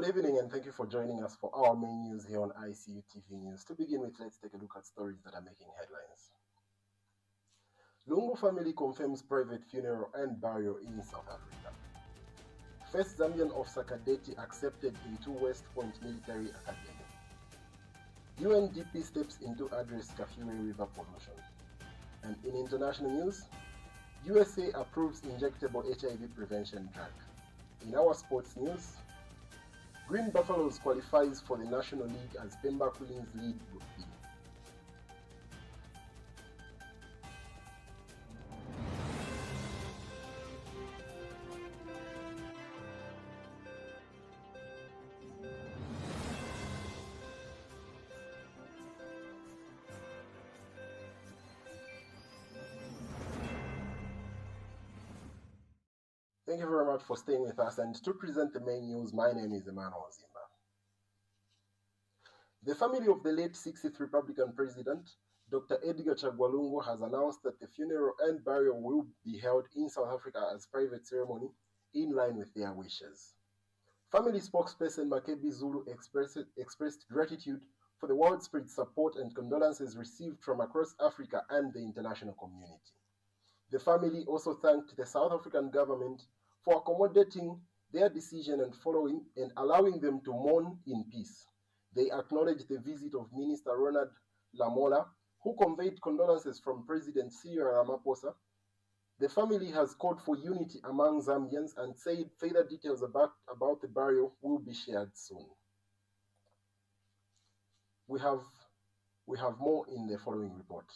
Good evening and thank you for joining us for our main news here on Icu TV News. To begin with, let's take a look at stories that are making headlines. Lungu family confirms private funeral and burial in South Africa. First Zambian officer Cadet accepted into West Point Military Academy. UNDP steps into address Kafue river pollution. And in international news, USA approves injectable HIV prevention drug. In our sports news, Green Buffaloes qualifies for the National League as Pemba Queens lead Group B. Thank you very much for staying with us, and to present the main news, my name is Emmanuel Zimba. The family of the late 60th Republican President, Dr. Edgar Chagwa Lungu, has announced that the funeral and burial will be held in South Africa as private ceremony in line with their wishes. Family spokesperson Makebi Zulu expressed gratitude for the widespread support and condolences received from across Africa and the international community. The family also thanked the South African government for accommodating their decision and allowing them to mourn in peace. They acknowledged the visit of Minister Ronald Lamola, who conveyed condolences from President Cyril Ramaphosa. The family has called for unity among Zambians and said further details about the burial will be shared soon. We have more in the following report.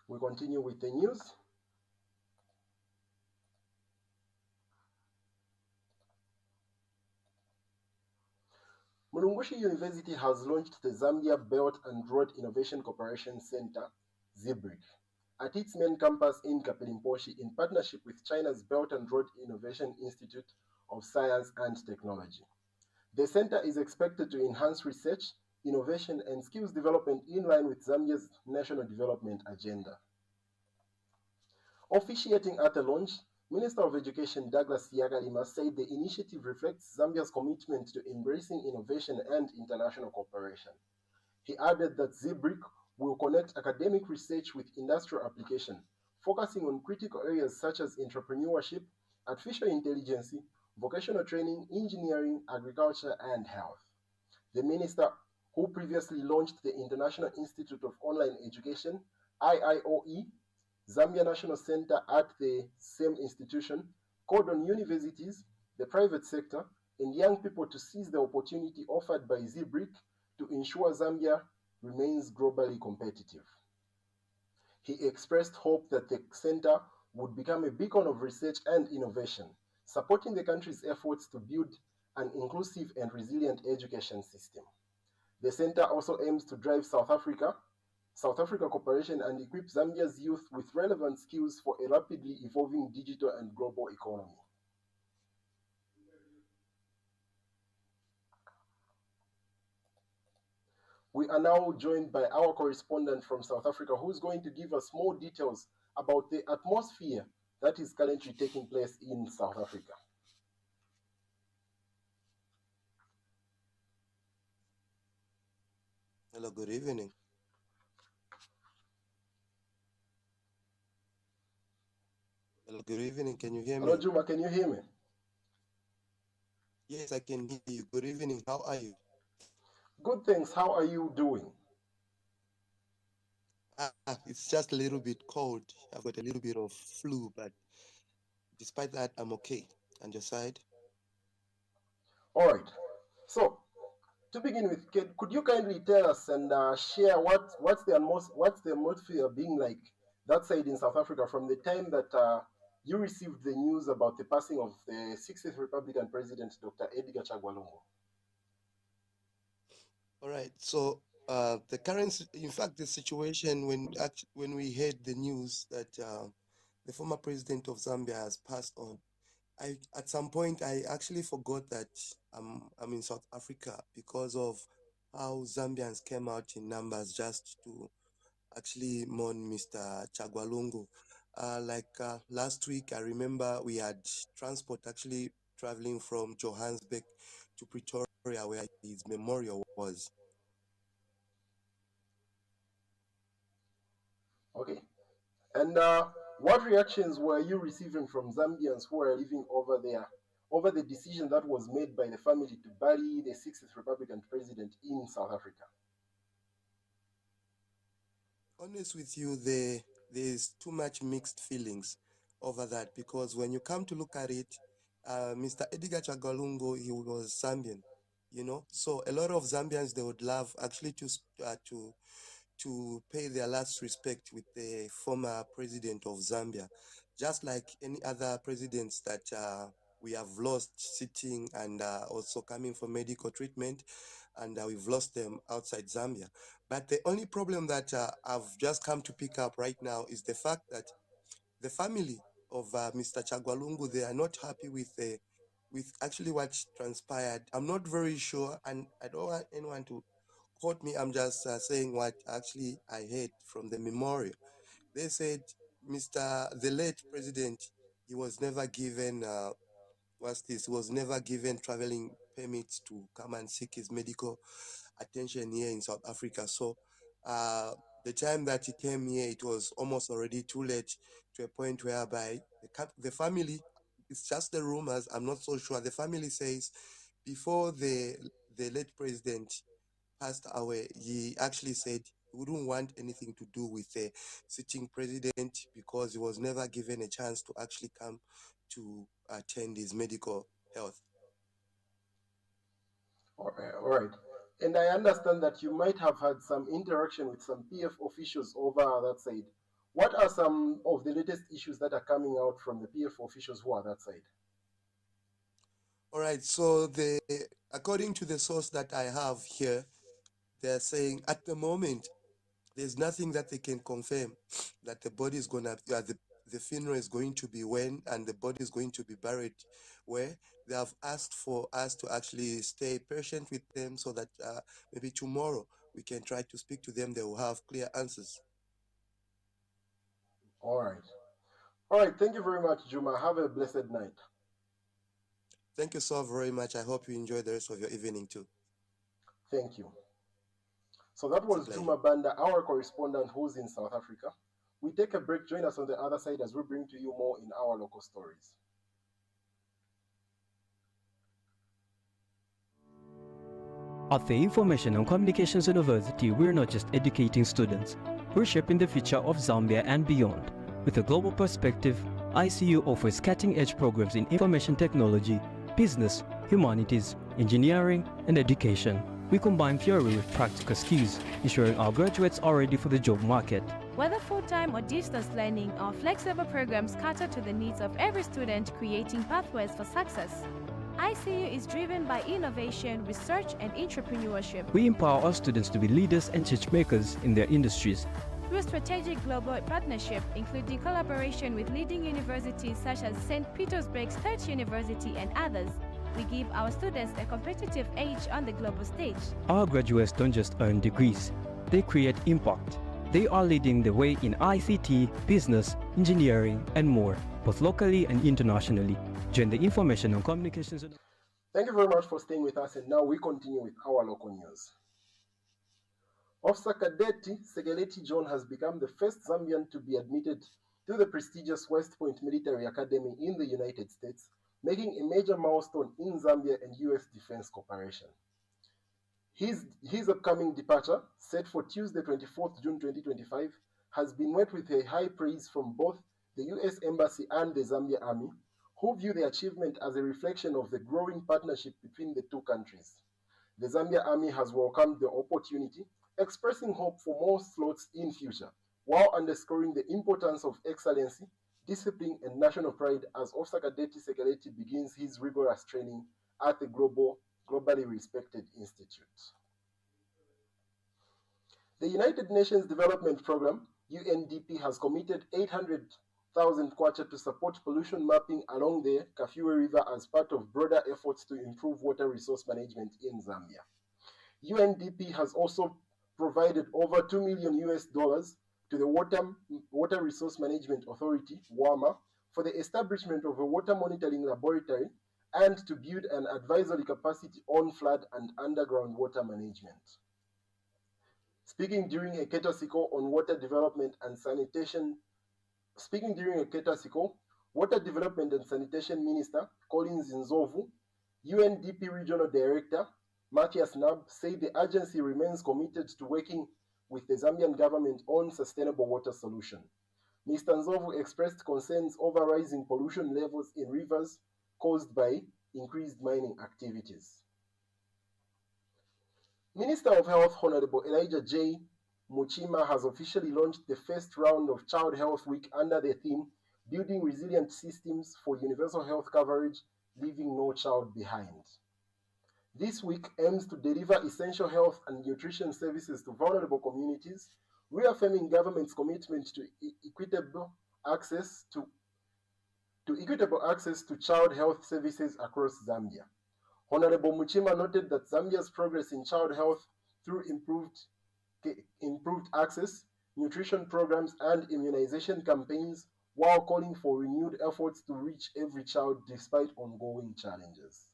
We continue with the news. Mulungushi University has launched the Zambia Belt and Road Innovation Cooperation Center, ZBRIC, at its main campus in Kapilimposhi in partnership with China's Belt and Road Innovation Institute of Science and Technology. The center is expected to enhance research, innovation, and skills development in line with Zambia's national development agenda. Officiating at the launch, Minister of Education Douglas Yagalima said the initiative reflects Zambia's commitment to embracing innovation and international cooperation. He added that ZBRIC will connect academic research with industrial application, focusing on critical areas such as entrepreneurship, artificial intelligence, vocational training, engineering, agriculture, and health. The minister, who previously launched the International Institute of Online Education, IIOE, Zambia National Center at the same institution, called on universities, the private sector, and young people to seize the opportunity offered by ZBRIC to ensure Zambia remains globally competitive. He expressed hope that the center would become a beacon of research and innovation, supporting the country's efforts to build an inclusive and resilient education system. The center also aims to drive South Africa cooperation and equip Zambia's youth with relevant skills for a rapidly evolving digital and global economy. We are now joined by our correspondent from South Africa, who is going to give us more details about the atmosphere that is currently taking place in South Africa. Hello, good evening. Hello, good evening. Can you hear me? Hello, Juma, can you hear me? Yes, I can hear you. Good evening. How are you? Good, thanks. How are you doing? It's just a little bit cold. I've got a little bit of flu, but despite that, I'm okay. And your side? All right. So, to begin with, could you kindly tell us and share what's the atmosphere being like that side in South Africa from the time that you received the news about the passing of the 60th Republican President, Dr. Edgar Chagwa Lungu? All right. So, in fact, the situation when we heard the news that the former president of Zambia has passed on, at some point I actually forgot that I'm in South Africa because of how Zambians came out in numbers just to actually mourn Mr. Chagwa Lungu. Last week, I remember we had transport actually traveling from Johannesburg to Pretoria, where his memorial was. Okay. And what reactions were you receiving from Zambians who are living over there over the decision that was made by the family to bury the 60th Republican president in South Africa? Honest with you, there's too much mixed feelings over that, because when you come to look at it, Mr. Edgar Chagwalungu, he was Zambian, So a lot of Zambians, they would love actually to pay their last respect with the former president of Zambia, just like any other presidents that we have lost sitting and also coming for medical treatment, and we've lost them outside Zambia. But the only problem that I've just come to pick up right now is the fact that the family of Mr. Chagwalungu, they are not happy with actually what transpired. I'm not very sure, and I don't want anyone to quote me. I'm just saying what actually I heard from the memorial. They said the late president, he was never given He was never given traveling permits to come and seek his medical attention here in South Africa. So uh, the time that he came here, it was almost already too late, to a point whereby the family, it's just the rumors, I'm not so sure. The family says before the late president passed away, he actually said he wouldn't want anything to do with the sitting president, because he was never given a chance to actually come to attend his medical health. All right. And I understand that you might have had some interaction with some PF officials over that side. What are some of the latest issues that are coming out from the PF officials who are that side? All right. So according to the source that I have here, they're saying at the moment there's nothing that they can confirm that the body is gonna the funeral is going to be when, and the body is going to be buried where. They have asked for us to actually stay patient with them, so that maybe tomorrow we can try to speak to them. They will have clear answers. All right. All right. Thank you very much, Juma. Have a blessed night. Thank you so very much. I hope you enjoy the rest of your evening too. Thank you. So that was Juma Banda, our correspondent who's in South Africa. We take a break. Join us on the other side as we bring to you more in our local stories. At the Information and Communications University, we're not just educating students, we're shaping the future of Zambia and beyond. With a global perspective, ICU offers cutting-edge programs in information technology, business, humanities, engineering, and education. We combine theory with practical skills, ensuring our graduates are ready for the job market. Whether full-time or distance learning, our flexible programs cater to the needs of every student, creating pathways for success. ICU is driven by innovation, research, and entrepreneurship. We empower our students to be leaders and change makers in their industries. Through strategic global partnership, including collaboration with leading universities such as St. Petersburg State University and others, we give our students a competitive edge on the global stage. Our graduates don't just earn degrees, they create impact. They are leading the way in ICT, business, engineering, and more, both locally and internationally. Join the Information and Communications. Thank you very much for staying with us, and now we continue with our local news. Officer Cadet Segeleti John has become the first Zambian to be admitted to the prestigious West Point Military Academy in the United States, making a major milestone in Zambia and U.S. defense cooperation. His upcoming departure, set for Tuesday, 24th June 2025, has been met with a high praise from both the U.S. Embassy and the Zambia Army, who view the achievement as a reflection of the growing partnership between the two countries. The Zambia Army has welcomed the opportunity, expressing hope for more slots in future, while underscoring the importance of excellency, discipline, and national pride as Officer Cadet Segeleti begins his rigorous training at the globally respected institute. The United Nations Development Programme, UNDP, has committed 800,000 kwacha to support pollution mapping along the Kafue River as part of broader efforts to improve water resource management in Zambia. UNDP has also provided over $2 million to the Water Resource Management Authority, WAMA, for the establishment of a water monitoring laboratory and to build an advisory capacity on flood and underground water management. Speaking during a Ketasiko on water development and sanitation, Water Development and Sanitation Minister Collins Nzovu, UNDP Regional Director Matthias Nab said the agency remains committed to working with the Zambian government on sustainable water solution. Mr. Nzovu expressed concerns over rising pollution levels in rivers caused by increased mining activities. Minister of Health Honorable Elijah J. Muchima has officially launched the first round of Child Health Week under the theme Building Resilient Systems for Universal Health Coverage, Leaving No Child Behind. This week aims to deliver essential health and nutrition services to vulnerable communities, reaffirming government's commitment to equitable access to child health services across Zambia. Honorable Muchima noted that Zambia's progress in child health through improved access, nutrition programs, and immunization campaigns, while calling for renewed efforts to reach every child despite ongoing challenges.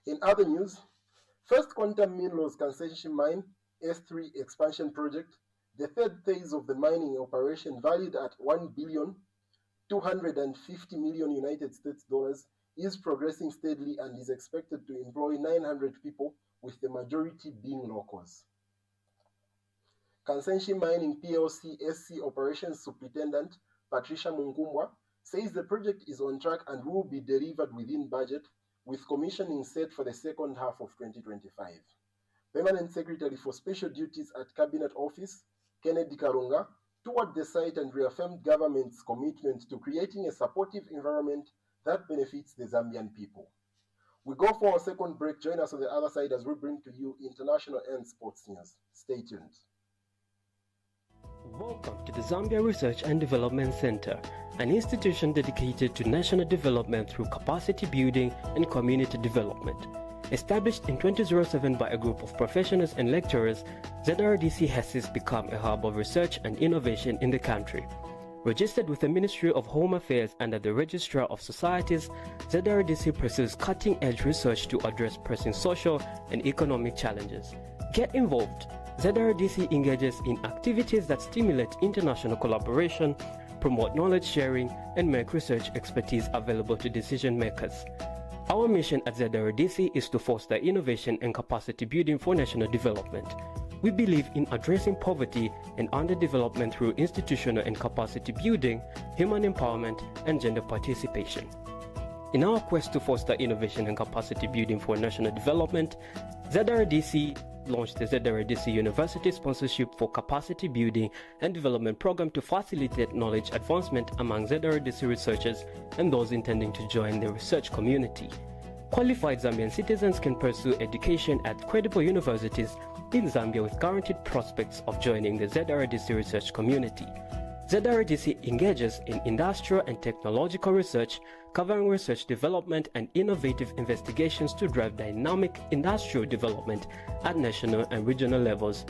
In other news, First Quantum Minerals Kansenshi Mine S3 expansion project, the third phase of the mining operation valued at $1,250 million United States dollars, is progressing steadily and is expected to employ 900 people, with the majority being locals. Kansenshi Mining PLC SC Operations Superintendent Patricia Mungumbwa says the project is on track and will be delivered within budget, with commissioning set for the second half of 2025. Permanent Secretary for Special Duties at Cabinet Office, Kennedy Karunga, toured the site and reaffirmed government's commitment to creating a supportive environment that benefits the Zambian people. We go for our second break. Join us on the other side as we bring to you international and sports news. Stay tuned. Welcome to the Zambia Research and Development Center, an institution dedicated to national development through capacity building and community development. Established in 2007 by a group of professionals and lecturers, ZRDC has since become a hub of research and innovation in the country. Registered with the Ministry of Home Affairs under the Registrar of Societies, ZRDC pursues cutting-edge research to address pressing social and economic challenges. Get involved. ZRDC engages in activities that stimulate international collaboration, promote knowledge sharing, and make research expertise available to decision makers. Our mission at ZRDC is to foster innovation and capacity building for national development. We believe in addressing poverty and underdevelopment through institutional and capacity building, human empowerment, and gender participation. In our quest to foster innovation and capacity building for national development, ZRDC launched the ZRDC University Sponsorship for Capacity Building and Development Program to facilitate knowledge advancement among ZRDC researchers and those intending to join the research community. Qualified Zambian citizens can pursue education at credible universities in Zambia with guaranteed prospects of joining the ZRDC research community. ZRDC engages in industrial and technological research, covering research development and innovative investigations to drive dynamic industrial development at national and regional levels.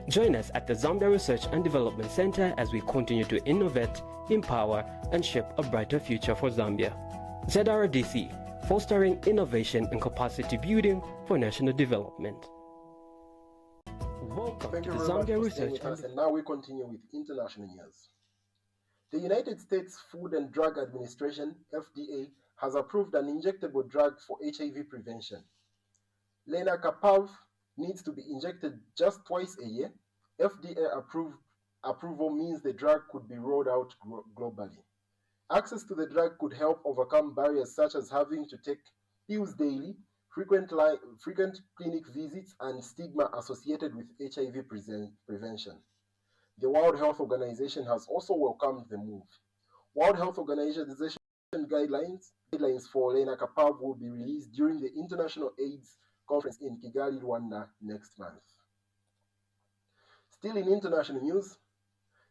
Join us at the Zambia Research and Development Center as we continue to innovate, empower, and shape a brighter future for Zambia. ZRDC, fostering innovation and capacity building for national development. Welcome to the Zambia Research and now we continue with international news. The United States Food and Drug Administration, FDA, has approved an injectable drug for HIV prevention. Lenacapavir needs to be injected just twice a year. FDA approval means the drug could be rolled out globally. Access to the drug could help overcome barriers such as having to take pills daily, frequent clinic visits, and stigma associated with HIV prevention. The World Health Organization has also welcomed the move. World Health Organization guidelines for lenacapavir will be released during the International AIDS Conference in Kigali, Rwanda next month. Still in international news,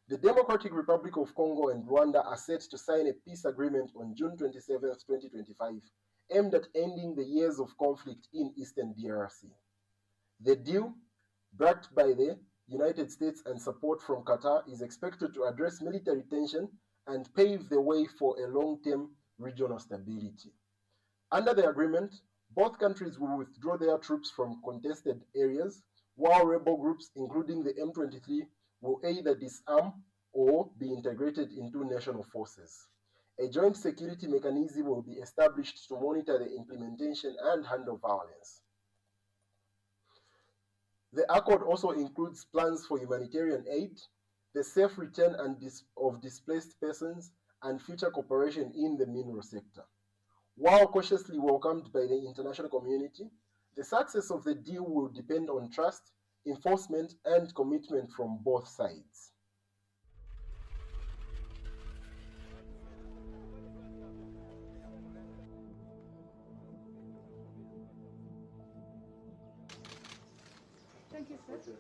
the Democratic Republic of Congo and Rwanda are set to sign a peace agreement on June 27, 2025, aimed at ending the years of conflict in Eastern DRC. The deal, backed by the United States and support from Qatar is expected to address military tension and pave the way for a long-term regional stability. Under the agreement, both countries will withdraw their troops from contested areas, while rebel groups, including the M23, will either disarm or be integrated into national forces. A joint security mechanism will be established to monitor the implementation and handle violence. The accord also includes plans for humanitarian aid, the safe return of displaced persons, and future cooperation in the mineral sector. While cautiously welcomed by the international community, the success of the deal will depend on trust, enforcement, and commitment from both sides. Thank you, sir.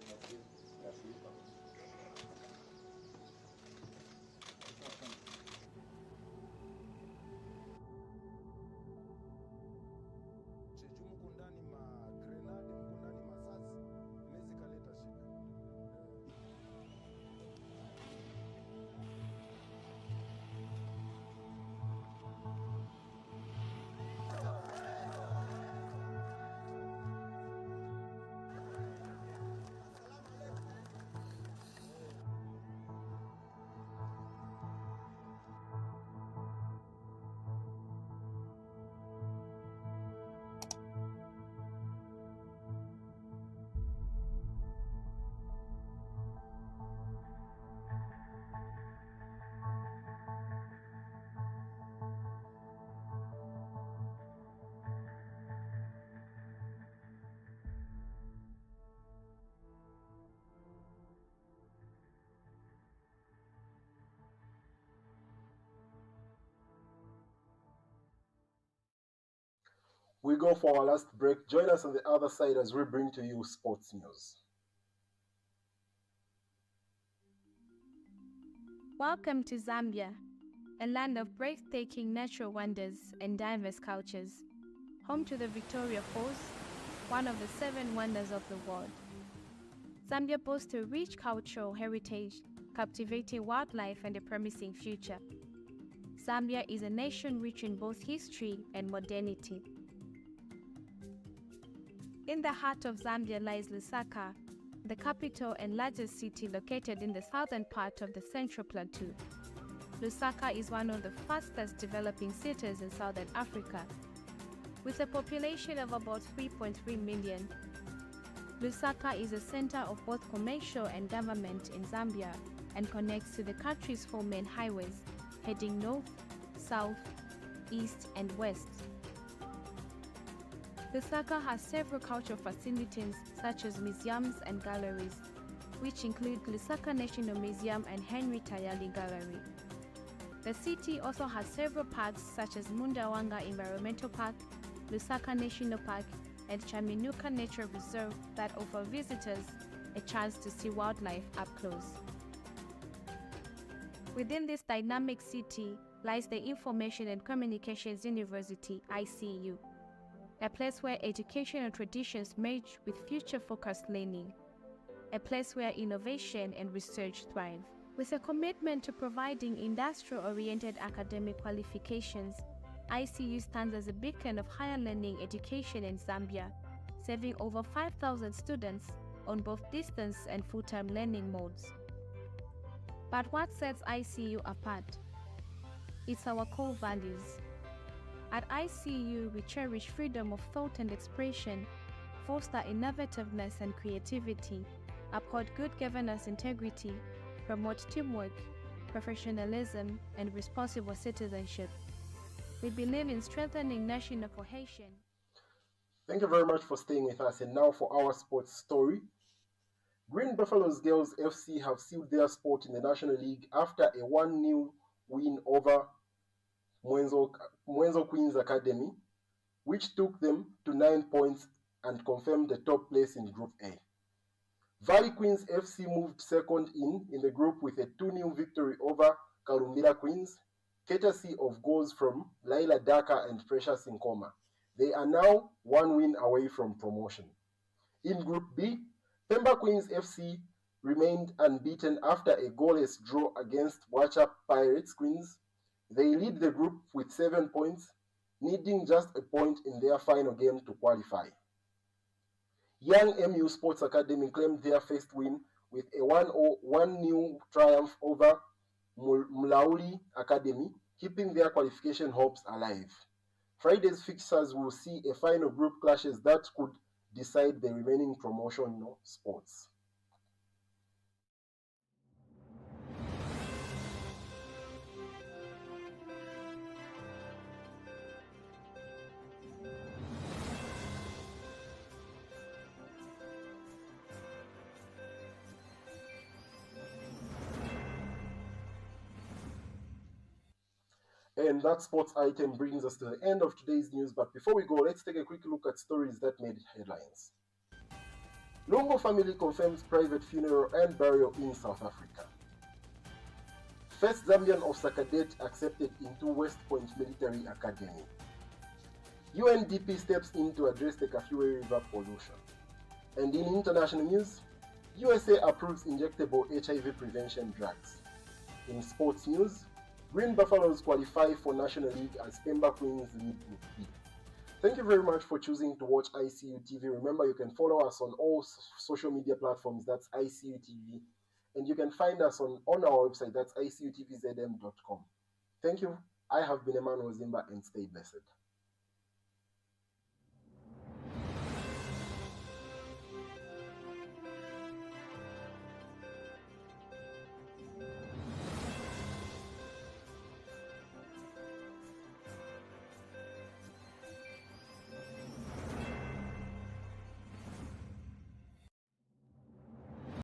We go for our last break. Join us on the other side as we bring to you sports news. Welcome to Zambia, a land of breathtaking natural wonders and diverse cultures, home to the Victoria Falls, one of the 7 wonders of the world. Zambia boasts a rich cultural heritage, captivating wildlife and a promising future. Zambia is a nation rich in both history and modernity. In the heart of Zambia lies Lusaka, the capital and largest city located in the southern part of the Central Plateau. Lusaka is one of the fastest developing cities in southern Africa. With a population of about 3.3 million, Lusaka is a center of both commercial and government in Zambia and connects to the country's 4 main highways, heading north, south, east, and west. Lusaka has several cultural facilities such as museums and galleries, which include Lusaka National Museum and Henry Tayali Gallery. The city also has several parks such as Mundawanga Environmental Park, Lusaka National Park, and Chaminuka Nature Reserve that offer visitors a chance to see wildlife up close. Within this dynamic city lies the Information and Communications University, ICU, a place where educational traditions merge with future-focused learning, a place where innovation and research thrive. With a commitment to providing industrial-oriented academic qualifications, ICU stands as a beacon of higher learning education in Zambia, serving over 5,000 students on both distance and full-time learning modes. But what sets ICU apart? It's our core values. At ICU, we cherish freedom of thought and expression, foster innovativeness and creativity, uphold good governance integrity, promote teamwork, professionalism, and responsible citizenship. We believe in strengthening national cohesion. Thank you very much for staying with us. And now for our sports story. Green Buffaloes Girls FC have sealed their spot in the National League after a 1-0 win over Mwenzo Queens Academy, which took them to 9 points and confirmed the top place in Group A. Valley Queens FC moved second in the group with a 2-0 victory over Kalumbira Queens, courtesy of goals from Laila Daka and Precious Nkoma. They are now 1 win away from promotion. In Group B, Pemba Queens FC remained unbeaten after a goalless draw against Wacha Pirates Queens. They lead the group with 7 points, needing just a point in their final game to qualify. Young MU Sports Academy claimed their first win with a 1-0 triumph over Mulauli Academy, keeping their qualification hopes alive. Friday's fixtures will see a final group clashes that could decide the remaining promotional spots. And that sports item brings us to the end of today's news. But before we go, let's take a quick look at stories that made headlines. Lungu family confirms private funeral and burial in South Africa. First Zambian officer cadet accepted into West Point Military Academy. UNDP steps in to address the Kafue River pollution. And in international news, USA approves injectable HIV prevention drugs. In sports news, Green Buffaloes qualify for National League as Pemba Queens lead Group B. Thank you very much for choosing to watch Icu TV. Remember, you can follow us on all social media platforms, that's Icu TV. And you can find us on our website, that's icutvzm.com. Thank you. I have been Emmanuel Zimba, and stay blessed.